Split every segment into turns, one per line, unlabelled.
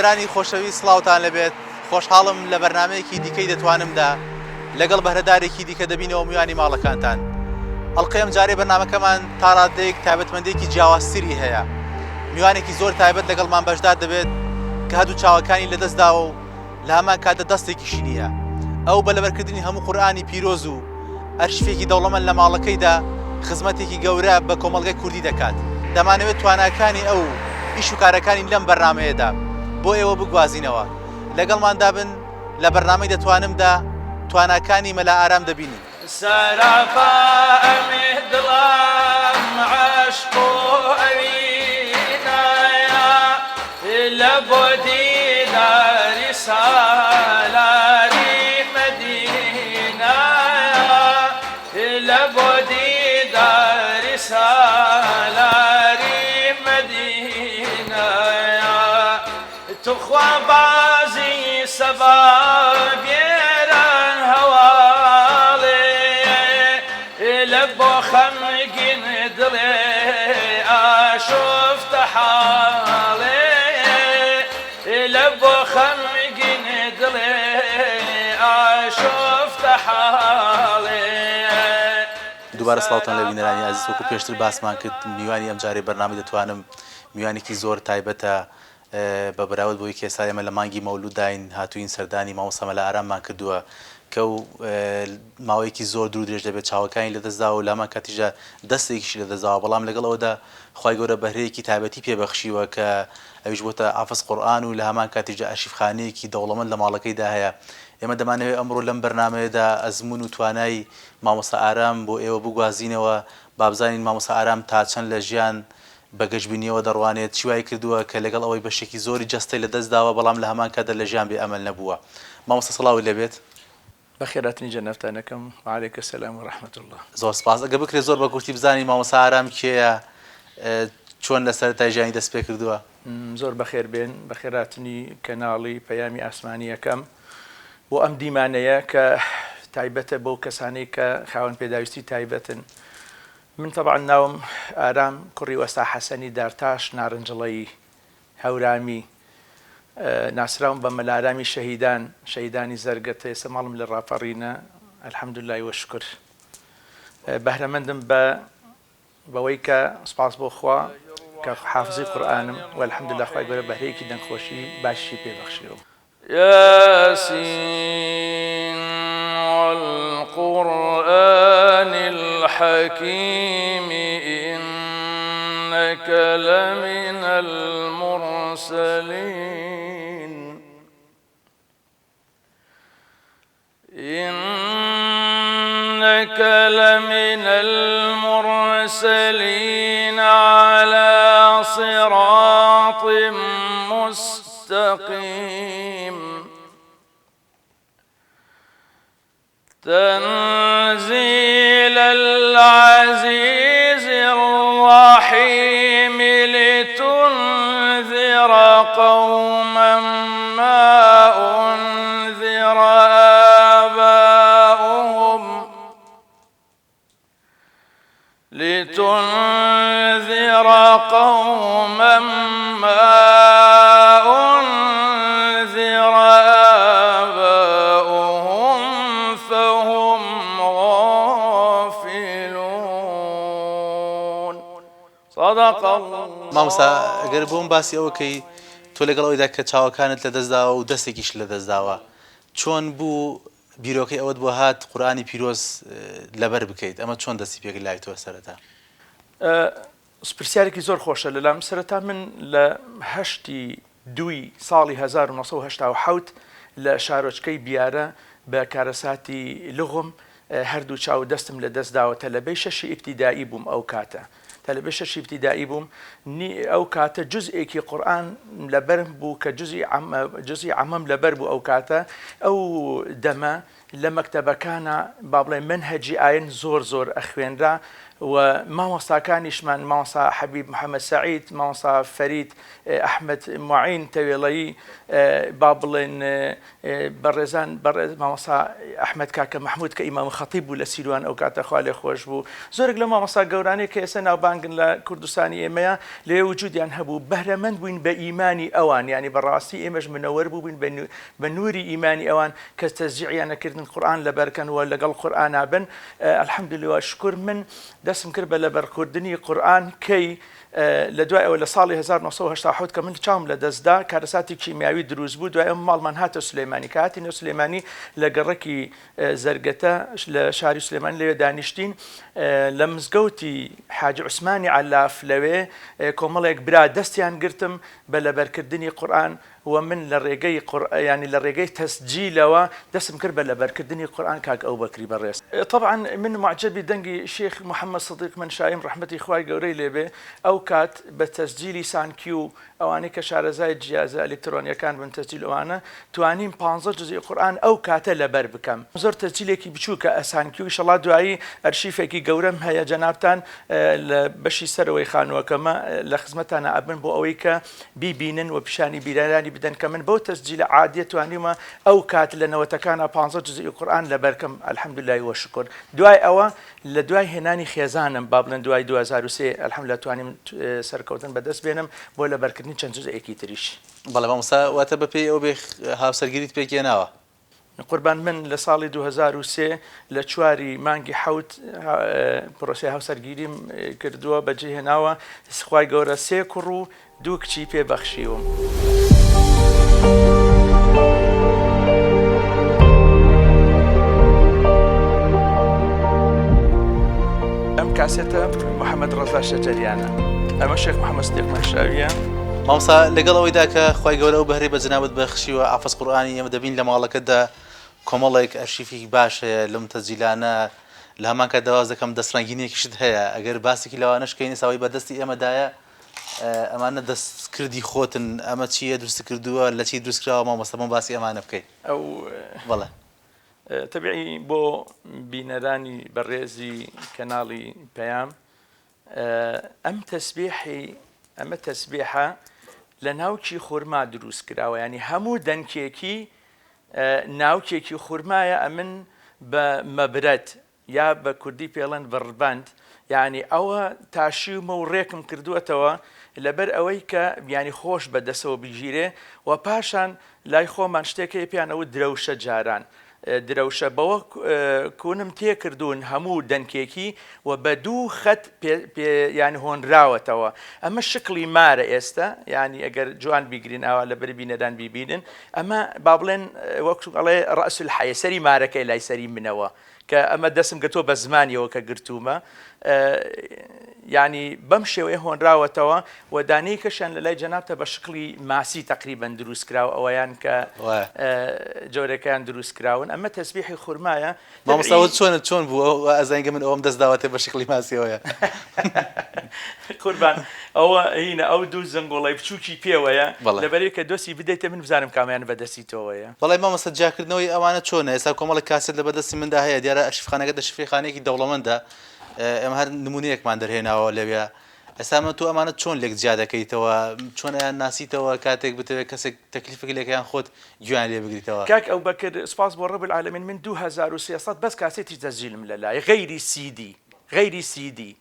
بینەرانی خۆشەوی سڵاوتان لەبێت خۆشحاڵم لە بەرنمەیەکی دیکەی دەتوانمدا لەگەڵ بەهرەدارێکی دیکە دەبینەوە میوانی ماڵەکانتان. ئەڵقەیەم جارێ بەرنمەکەمان تا ڕادەیەک تایبەتمەندێکی جیاوازتری هەیە، میوانێکی زۆر تایبەت لەگەڵمان بەشدار دەبێت کە هەدوو چاوەکانی لەدەستداوە و لە هەمان کاتە دەستێکیشی نییە. ئەو بە لەبەرکردنی هەموو قورئانی پیرۆز و ئەرشفێکی دەوڵەمەند لە ماڵەکەیدا خزمەتێکی گەورە بە کۆمەڵگەی کوردی دەکات. دەمانەوێت تواناکانی ئەو ئیش و کارەکانی لەم بەرنمەیەدا بۆ ئێوە بگوازینەوە. لەگەڵماندا بن لە بەرنامەی دەتوانمدا تواناکانی مەلا ئارام دەبینین.
سەرەپا ئەمێ دڵم عەشق و ئەوینایە لە بۆ دیداری سالاری مەدینایە لە بۆ دیداری سالاری مەدینایە توخوا بازی سەبا بێران هەواڵێ لە بۆ خەمگین دڵێ ئاشوفتە حاڵێ لە بۆ خەمگین دڵێ ئاشوفتە حاڵێ.
دووبارە سڵاوتان لە بینەرانی عەزیز، وەکو پێشتر باسمان کرد میوانی ئەم جارێ بەرنامەی دەتوانم میوانێکی زۆر تایبەتە بە بەراورد بۆی کە ئێستا ئێمە لە مانگی مەولود داین هاتووین سەردانی مامۆستا مەلا ئاراممان کردووە کە و ماوەیەکی زۆر دوور درێژ دەبێت چاوەکانی لەدەستداوە و لامان کاتیژە دەستێکیشی لەدەستداوە، بەڵام لەگەڵ ئەوەدا خوای گەورە بەهرەیەکی تایبەتی پێبەخشیوە کە ئەویش بۆتە حافظ قورئان و لە هەمان کاتیژە ئەرشیفخانەیەکی دەوڵەمەند لە ماڵەکەیدا هەیە. ئێمە دەمانەوێت ئەمڕۆ لەم بەرنامەیەدا ئەزمون و توانای مامۆستا ئارام بۆ ئێوە بگوازینەوە، با بزانین مامۆستا ئارام تا چەند لە ژیان بەگەشتبینیەوە دەڕوانێت، چی وای کردووە کە لەگەڵ ئەوەی بەشێکی زۆری جەستەی لەدەستداوە بەڵام لە هەمان کاتدا لە ژیان بێ ئەمەل نەبووە. مامۆستا سڵاوی لەبێت.
بەخێراتنی جەنەفتانەکەم وعەلەیکە سەلام و ڕەحمەت الله.
زۆر سپاس. ئەگە بکرێت زۆر بە کورتی بزانین مامۆستا ئارام کێیە، چۆن لە سەرەتای ژیانی دەست پێ کردووە؟
زۆر بەخێر بێن، بەخێراتنی کەناڵی پەیامی ئاسمانیەکەم بۆ ئەم دیمانەیە کە تایبەتە بۆ کەسانەی کە خاوەن پێداویستی تایبەتن. من طبعا ناوم ئارام کوڕی وەستا حەسەنی دارتاش نارنجڵەیی هەورامی، ناسراوم بە مەلا ئارامی شەهیدانی زەرگەتە، ئێستا ماڵم لە ڕاپەڕینە ئەلحەمدولای وەشکر. بەهرەمەندم بەوەی کە سپاس بۆ خوا کە حافزی قورئانم و ئەلحەمدولای خوای گەورە بەهرەیەکی دەنگخۆشی باشی پێبەخشیەوە.
ياسين والقرآن الحكيم إنك لمن المرسلين إنك لمن المرسلين على صراط مستقيم تنزيل العزيز الرحيم لتنذر قوما ما أنذر آباؤهم لتنذر قوما ما أنذر آباؤهم فهم غافلون. صدق الله.
مامۆستا ئەگەر بۆم باسی ئەوەکەی تۆ لەگەڵ ئەوەیدا کە چاوەکانت لەدەستداوە و دەستێکیش لەدەستداوە، چۆن بوو بیرۆکەی ئەوەت بۆ هات قورئانی پیرۆز لەبەر بکەیت؟ ئەمە چۆن دەستی پێ لای تۆ سەرەتا؟
پرسیارێکی زۆر خۆشە لەلام. سەرەتا من لە 8 دوای ساڵی 1970 لە شارۆچکەی بیارە بە کارەساتی لغم هەردوو چاو دەستم لە دەستداوە. تەلەبەی 6 ئیبتیدایی بووم ئەو کاتە، تەلەبەی 6 ئیبتیدایی بووم. ئەو کاتە جزئێکی قورئان لەبەرم بوو کە جزئی عەمەم لەبەر بوو. ئەو کاتە ئەو دەمە لە مەکتەبەکانە با بڵێ منهەجی ئاین زۆر ئەخوێنرا و مامۆستاکانیشمان مامۆستا حەبیب محەممەد سعید مامۆستا فەرید ئەحمەد معین تەوێڵەیی با بڵێن بەڕێزان بەڕێز مامۆستا ئەحمەد کاکە مححمود کە ئیمام خەتیب بوو لە سیروان ئەو کاتەخوا لێ خۆش بوو زۆرێک لە مامۆستا گەورانەی کە ئێستا ناوبانگن لە کوردستانی ئێمەیە لێ وجودیان هەبوو بەهرەمەند بووین بە ئیمانی ئەوان ینی بەڕاستی ئێمەش منەوەر بووین بە نووری ئیمانی ئەوان کە تەزجیعیانەکردن قورئان لەبەرکەنەوە لەگەڵ قورئانا بن الحەمدولیلا شکر من دەستم کرد بە لەبەرکردنی قورئان کەی لە دوای ئەوە لە ساڵی 1970 کە من چاوم لە دەستدا کارەساتی کیمیاوی دروست بوو دوای ئەم ماڵمان هاتە سلێمانی کاتی نێو سلێمانی لە گەڕەکی زەرگەتە لە شاری سلێمانی لەوێ دانیشتین لە مزگەوتی حاجی عوسمانی عەلاف لەوێ کۆمەڵێک برا دەستیان گرتم بە لەبەرکردنی قورئان و من لە ڕێگەی ینی لە ڕێگەی تەسجیلەوە دەستم کرد بە لەبەرکردنی قورئان کاک ئەوبەکری بەڕێز طبعا من معجبی دەنگی شێخ محەممەد سەدیق منشایم ڕەحمەتی خوای گەورەی لێبێ ئەو کات بە تەسجیلی سانکیو ئەوانەی کە شارەزای جیازە ئەلکترۆنیەکان بن تەسجیل ئەوانە توانیم 15 جزئی قورئان ئەو کاتە لەبەر بکەم زۆر تەسجیلێکی بچووکە ئەسانکیو ئینشەڵا دوایی ئەرشیفێکی گەورەم هەیە جەنابتان لە بەشی سەرەوەی خانووەکەمە لە خزمەتانە ئەبن بۆ ئەوەی کە بیبینن و پیشانی بیرانی بدەن کە من بەو تەسجیلە عادیە توانیمە ئەو کات لە نەوەتەکانە 15 جزئی قورئان لەبەرکەم الحەمدولillah وەشکر دوای ئەوە لە دوای هێنانی خێزانم با بڵێن دوای 2003 الحەمدولillah توانیم سەرکەوتن بەدەست بێنم بۆ لەبەرکردنی چەند جزئێکی تریش
بەڵێ مامۆستا واتە بەپێی ئەو بێ هاوسەرگیریت پێکێناوە
قوربان من لە ساڵی 2003 لە چواری مانگی حوت پرۆسی هاوسەرگیریم کردووە بەجێهێناوە خوای گەورە 3 کوڕ و 2 کچی پێبەخشیوم. ئەم کاسێتە محەممەد ڕەزا شەجەریانە ئەمە شێخ محەممەد سەدیق منشاویە
مامۆستا لەگەڵ ئەوەیدا کە خوای گەورە ئەو بەهرەی بە جەنابەت بەخشیوە حافظ قورئانی ئێمە دەبین لە ماڵەکەتدا کۆمەڵێک ئەرشیفی باش هەیە لەم تەسجیلانە لە هەمان کات داواز دەکەم دەستڕەنگینێکیشت هەیە ئەگەر باسێکی لەوانەش کەینی ساوی بەدەستی ئێمەدایە ئەمانە دەستکردی خۆتن ئەمە چییە دروست کردووە لە چی دروستکراوە مامۆستا بۆم باسی ئەمانە بکەیت
ئەو
بەڵێ
تەبیعی بۆ بینەرانی بەڕێزی کەناڵی پەیام ئەمە تەسبیحە لە ناوکی خورما دروست کراوە ینی هەموو دەنکێکی ناوکێکی خورمایە ئەمن بە مەبرەت یا بە کوردی پێڵەن بڕبەند یعنی ئەوە تاشیومە و ڕێکم کردووەتەوە لەبەر ئەوەی کە بیانی خۆش بەدەسەوە بیژیرێ و پاشان لای خۆمان شتێکی پێیانەوە درەوشە جاران درەوشە بەوە کوونم تێکردوون هەموو دەنکێکی و بە 2 خەت ینی هۆنراوەتەوە ئەمە شکلی مارە ئێستا ینی ئەگەر جوان بیگرین ئاوا لە بەر بینەدان بیبینن ئەمە با بڵێن وەکڵێ ڕەس الحەیە سەری مارەکەی لای سەری منەوە کە ئەمە دەسم گەتۆ بە زمانیەوە کە گرتومە ینی بەم شێوەیە هۆنراوەتەوە و دانەی کەشیان لە لای جەنابتە بە شکلی ماسی تقریبەن دروست کراوە ئەوەیان کە جۆرەکەیان دروست کراون ئەمە تەسبیحی خورمایە
مامۆستا چۆن بوو ئەزانگە من ئەوم دەست داوەتێ بە شکلی ماسیەوەیە
قوربان ئەوە هینە ئەو 2 زنگۆڵی بچووکی پێوەیە لەبەرەوەی کە دۆسی بدەیتە من بزانم کامیان بەدەستی تۆوەیە
بەڵێ مامۆستا جاکردنەوەی ئەوانە چۆنە ئێستا کۆمەڵی کاسێت لە بەدەستی مندا هەیە دیارە ئەرشیفخانەکە شیفخانەیەکی دەوڵەمەندە ئەمە هەر نمونەیەکمان دەرهێناوە لەوێ ئێستا من تو ئەمانە چۆن لێک جیا دەکەیتەوە چۆن ئەیان ناسیتەوە کاتێک بتەوێت کەسێک تەکلیفێکی لێکیان خۆت گویان لێ بگریتەوە
کاک ئەو بەکرد سپاس بۆ ڕەب العالەمین من 2300 بەس کاسێتی تەسجیلم لە لای غەیری سیدی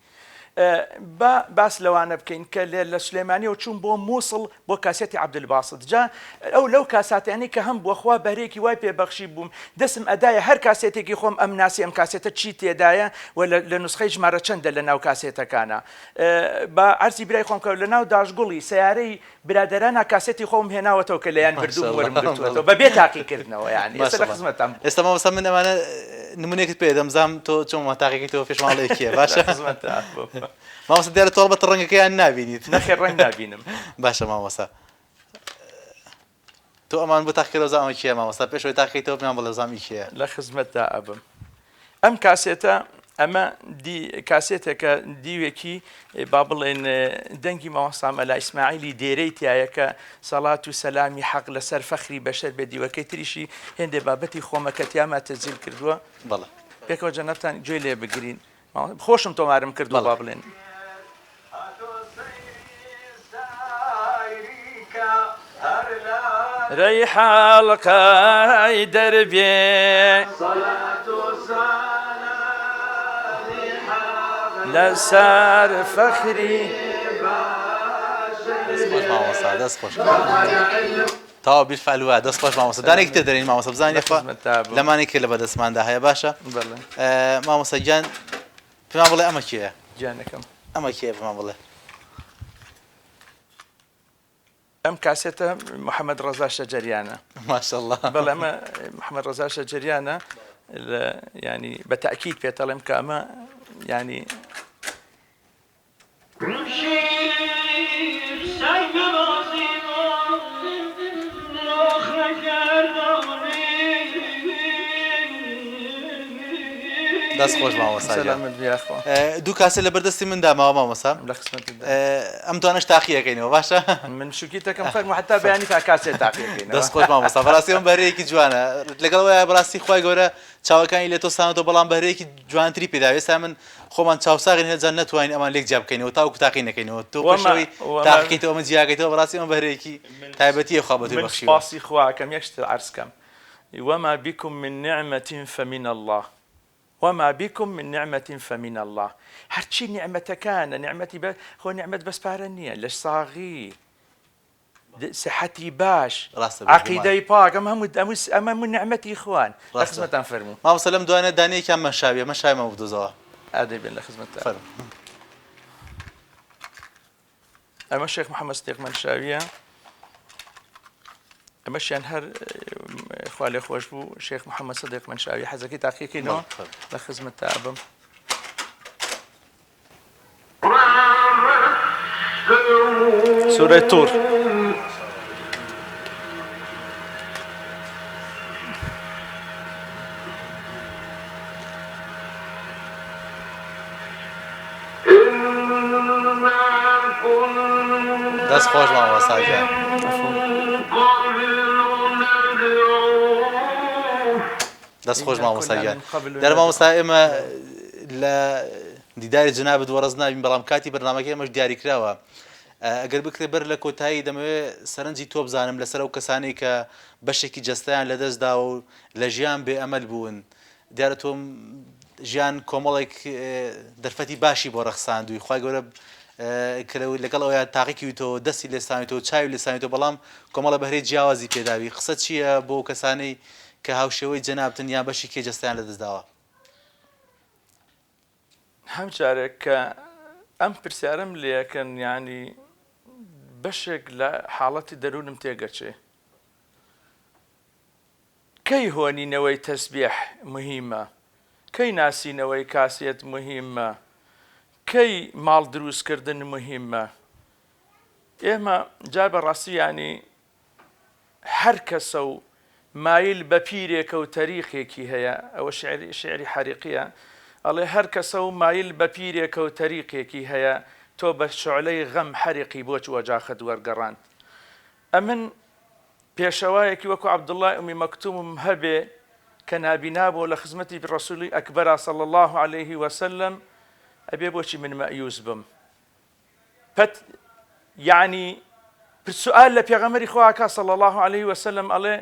باس لەوانە بکەین کە لە سلێمانیەوە چوون بۆ مووسڵ بۆ کاسێتی عەبدولباسط جا ئەو لەو کاساتیانی کە هەم بۆ خوا بەرێکی وای پێبەخشی بووم دەسم ئەدایە هەر کاسێتێکی خۆم ئەم ناسی ئەم کاسێتە چی تێدایە و لە نوسخەی ژمارە چەندە لە ناو کاسێتەکانە بە عەرزی برای خۆم کە لە ناو داشگوڵی سیارەی برادەرانە کاسێتی خۆم هێناوەتەوە کە لەیان بردوم وەرم گرتووەتەوە بەبێ تاقیکردنەوە یعنی ئێستا لە خزمەتام
ئێستا مامۆستا من ئەمانە نمونەیەکت پێ دەمزام تۆ چۆن تاقیکەیتەوە پێشماڵەیەکیە باشە مامۆستا دیارە تۆ بەتە ڕەنگەکەیان نابینیت
نەخێر ڕەنگ نابینم
باشە مامۆستا تۆ ئەمان بۆ تاقیکردەوە زامی کیە مامۆستا پێشەوەی تاقیکەیتەوە پێیان بڵێ زامی کیە
لە خزمەتدا ئەبم ئەم کاسێتە ئەمە کاسێتێکە دیوێکی با بڵێن دەنگی مامۆستا مەلا ئیسماعیلی دێرەی تایە کە سەڵات و سەلامی حەق لەسەر فەخری بەشەر بێ دیوەکەی تریشی هێندێ بابەتی خۆمەکەتیاما تەسجیل کردووە
بەڵێ
پێکەوە جەنابتان گوێ لێ بگرین خۆشم تۆمارم کردو
بەڵێ.
با بڵێن ڕێی حاڵقای دەربێ لەسەر فەخری
خۆش مامۆستا دەست خۆش تاوا بیرفعلووە دەست خۆش مامۆستا دانێکی تر دەرین مامۆستا بزانێ لەمانێک کرد لە بەدەستماندا هەیە باشە مامۆستا گیان پێمان بڵێ ئەمە کێیە
گیانەکەم
ئەمە کێیە پێمان بڵێ
ئەم کاسێتە محەممەد ڕەزا شەجەریانە
ماشەڵڵا
بەڵێ ئەمە محەممەد ڕەزا شەجەریانە ینی بە تاکید پێتەڵێم کە ئەمە ینی
دەست خۆش مامۆستا
سەلامت بیاخۆ
دوو کاسە لە بەردەستی مندا ماوە مامۆستا
لە قسمەتدا
ئەم توانش تاقیەکەینەوە باشە
من شوکیتەکەم فەرمو حتا بەیانی تا کاسێت تاقیەکەین
دەست خۆش مامۆستا بەڕاستی ئەم بەهرەیەکی جوانە لەگەڵ وایە بەڕاستی خۆی گەورە چاوەکانی لێ تۆ سانەوە بەڵام بەهرەیەکی جوانتری پێدا ئێستا من خۆمان چاوساغین هێزان نەتوانین ئەمان لێک جیا بکەینەوە تاوەکو تاقی نەکەینەوە تۆ پێشەوەی تاقیکەیتەوە من جیاگەیتەوە بەڕاستی ئەم بەهرەیەکی تایبەتیە خوا بەتوی بەخشیوە
سپاسی خواکەم یەک شتە عەرزکەم وما بكم من نعمة فمن الله وما بكم من نعمة فمن الله هرچی نعمەتەکانە نعمەتی خۆ نعمەت بەسپارە نییە لە ساغی صحەتی باش عەقیدەی پاک ئەمە من نعمەتی خوان لە خزمەتان فەرموو
مامۆستا لەم دوانە دانەیەکیان مەشاویە مەشایمە بدۆزەوە
ئادەی بێن لە خزمەتتان ئەمە شێخ محەممەد ستێق مەنشاویە ئەمەشیان هەر خوا لێ خۆش بوو شێخ محەممەد سەدیق مەنشاوی حەزەکەی تاقیەکەینەوە لە خزمەتتا ئەبم سورەی توور
دەست خۆش مامۆستا گیان دەست خۆش مامۆستا گیان دەرە مامۆستا ئێمە لە دیداری جنابت وەڕز نابین بەڵام کاتی بەرنامەکەی ئەمەش دیاریکراوە ئەگەر بکرێ بەر لە کۆتایی دەمەوێت سەرنجی تۆ بزانم لەسەر ئەو کەسانی کە بەشێکی جەستەیان لەدەستدا و لە ژیان بێ ئەمەل بوون دیارە تۆم ژیان کۆمەڵێک دەرفەتی باشی بۆ ڕەخساندووی خوای گەورە لەگەڵ ئەویان تاقیکیویتەوە دەستی لێسانیتەوە چاوی لێسانیتەوە بەڵام کۆمەڵە بەهرەی جیاوازی پێداوی قسە چییە بۆ کەسانەی کە هاوشێوەی جەنابتن یان بەشی کێ جەستیان لەدەستداوە
هەم جارێک کە ئەم پرسیارم لێەکەن ینی بەشێک لە حاڵەتی دەروونم تێگەچێ کەی هۆنینەوەی تەسبیح مهمە کەی ناسینەوەی کاسێت مهمە کەی ماڵ دروستکردن مهمە ئێمە جا بەڕاستی ینی هەر کەسە و مایل بە پیرێکە و تەریقێکی هەیە ئەوە شعری حەریقیە ئەڵێ هەر کەسە و مایل بە پیرێکە و تەریقێکی هەیە تۆ بە شعلەی غەم حەریقی بۆ وەجاخت وەرگەڕاند ئەمن پێشەوایەکی وەکو عەبدوڵڵای ئومی مەکتوومم هەبێ کە نابینا بۆ لە خزمەتی ڕەسوولی ئەکبەرا صلی الله عليه وسلم ئەبێ بۆچی من مەئیوس بم پەت یعنی سوال لە پێغەمبەری خواکە صلی الله عليه وسلم ئەڵێ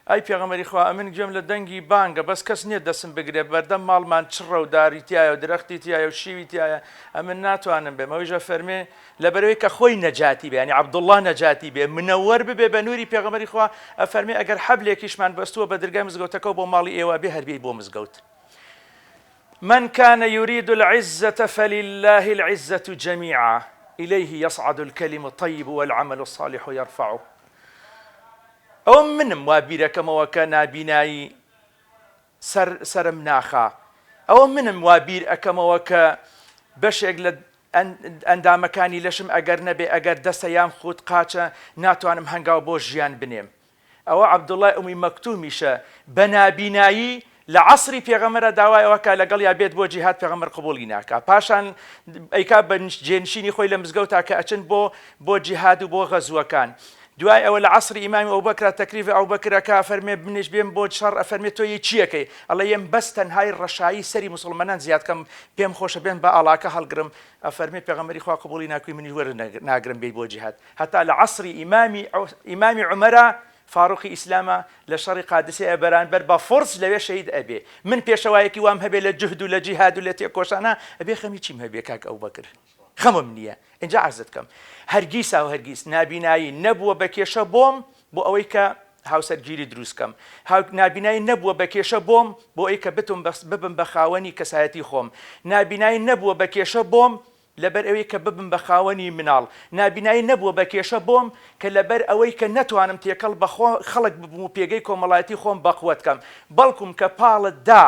ئەی پێغەمبەری خوا ئەمن گوێم لە دەنگی بانگە بەس کەس نییە دەسم بگرێ بەردەم ماڵمان چڕە و داری تایە و درەختی تایە و شیوی تایە ئەمن ناتوانم بێم ئەویژە فەرمێ لەبەرەوەی کە خۆی نەجاتی بێ ینی عەبدوڵڵا نەجاتی بێ منەوەر ببێ بە نووری پێغەمبەری خوا ئەفەرمێ ئەگەر حەبلێکیشمان بەستووە بە دەرگای مزگەوتەکە بۆ ماڵی ئێوە بێ هەربێی بۆ مزگەوت من كان يريد العزة فلله العزة جميعا إليه يصعد الكلم الطيب والعمل الصالح يرفعه ئەو منم وابیرەکەمەوە کە نابینایی سرم ناخا ئەوە منم وابیر ئەەکەمەوە کە بەشێک لە ئەندامەکانی لەشم ئەگەر نەبێ ئەگەر دەستە یان خود قاچە ناتوانم هەنگاو بۆ ژیان بنێم ئەوە عەبدوڵڵای ئومی مەکتومیشە بە نابینایی لە عەسری پێغەمبەرە داوایەوە کە لەگەڵ یا بێت بۆ جیهاد پێغەمبەر قبوڵی ناکا پاشان ئەیکا بە جێنشینی خۆی لە مزگەوتا کە ئەچن بۆ جیهاد و بۆ غەزوەکان دوای ئەوە لە عەسری ئیمامی ئەبوبەکر تەکلیفی ئەبوبەکرەکە فەرمێ بنیش بێم بۆ شەڕ ئەفەرمێ تۆ یەی چیەکەی ئەڵێ یم بەس تەنهای ڕەشایی سەری موسڵمانان زیادکەم پێم خۆشە بێن بە ئاڵاکە هەڵگرم ئەفەرمێ پێغەمبەری خوا قبوڵی ناکوی منی وەرە ناگرم بێی بۆ جیهاد هەتا لە عەسری ئیمامی عومەرە فاڕوقی ئیسلامە لە شەڕی قادسیە بەرامبەر بە فورس لەوێ شەهید ئەبێ من پێشەوایەکی وام هەبێ لە جوهد و لە جیهاد و لە تێکۆشانە ئەبێ خەمی چیم هەبێ کاک ئەبوبەکر خەمم نییە اینجا عەرزت کەم هەرگیز و هەرگیز نابینایی نەبووە بە کێشە بۆم بۆ ئەوەی کە هاوسەرگیری دروستکەم نابینایی نەبووە بە کێشە بۆم بۆ ئەوەی کە ببم بە خاوەنی کەسایەتی خۆم نابینایی نەبووە بە کێشە بۆم لەبەر ئەوەی کە ببم بە خاوەنی مناڵ نابینایی نەبووە بە کێشە بۆم کە لەبەر ئەوەی کە نەتوانم تێکەڵ بە خەڵک ببم و پێگەی کۆمەڵایەتی خۆم بەقوەتکەم بەڵکوم کە پاڵت دا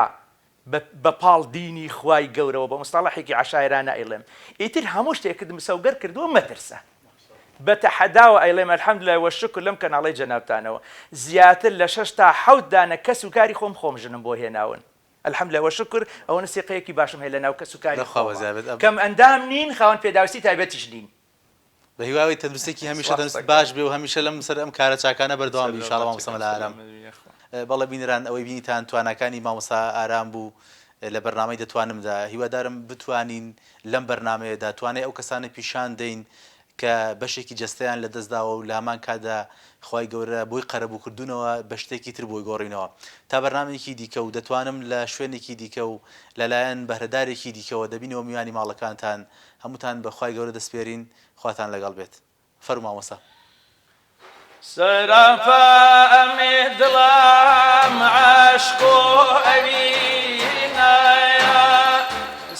بە پاڵ دینی خوای گەورەوە بە مستەڵەحێکی عەشایرانە ئەیڵێم ئیتر هەموو شتێکت مسەوگەر کردووە مەترسە بە تەحەداوە ئەیڵێم ئەلحەمدولایە وەشکر لەم کەناڵەی جەنابتانەوە زیاتر لە 6 تا 7 دانە کەس و کاری خۆم ژنم بۆ هێناون الحمد لله وشكر ئەوە نسیقەیەکی باشم هەیە لەناو کەس و کاری کەم ئەندام نین خاوەن پێداویستی تایبەتیش نین
بە هیواوی تەندروستێکی هەمیشە دەست باش بێ و هەمیشە لەم سەر ئەم کارە چاکانە بەردەوام بی ئینشاڵڵا مامۆستا لە ئارام بەڵێ بینران ئەوەی بینیتان توانەکانی مامۆستا ئارام بوو لە بەرنامەی دەتوانمدا هیوادارم بتوانین لەم بەرنامەیەدا توانێت ئەو کەسانە پیشان دەین کە بەشێکی جەستەیان لە دەستداوە و لە هەمان کادا خوای گەورە بۆی قەرەبووکردوونەوە بە شتێکی تر بۆی گۆڕینەوە تا بەرنامێکی دیکە و دەتوانم لە شوێنێکی دیکە و لەلایەن بەهرەدارێکی دیکەوە دەبینەوە میوانی ماڵەکانتان هەمووتان بە خوای گەورە دەسپێرین خواتان لەگەڵ بێت فەرموو مامۆستا
سەرافە ئەمێ دڵم عاشق و ئەوینایە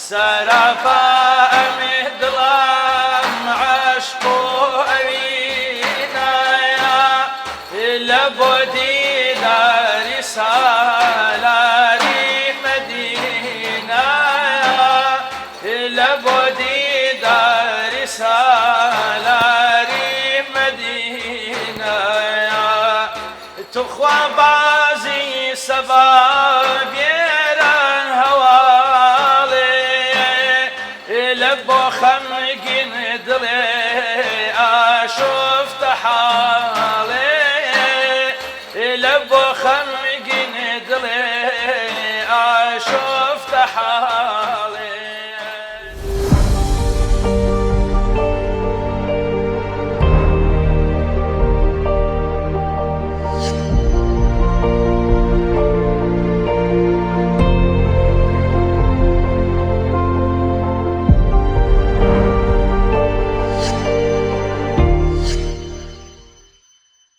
سەرافە ئەمێ دڵم عاشق و ئەوینایە لە بۆ دیداری سالاری مەدینایە لە بۆ دیداری سالاری مەدینایە توخوا بازی سەبا بێران هەواڵێ لە بۆ خەمگین دڵێ ئاشۆفتە حاڵێ لە بۆ خەمگین دڵێ ئاشۆفتە حاڵێ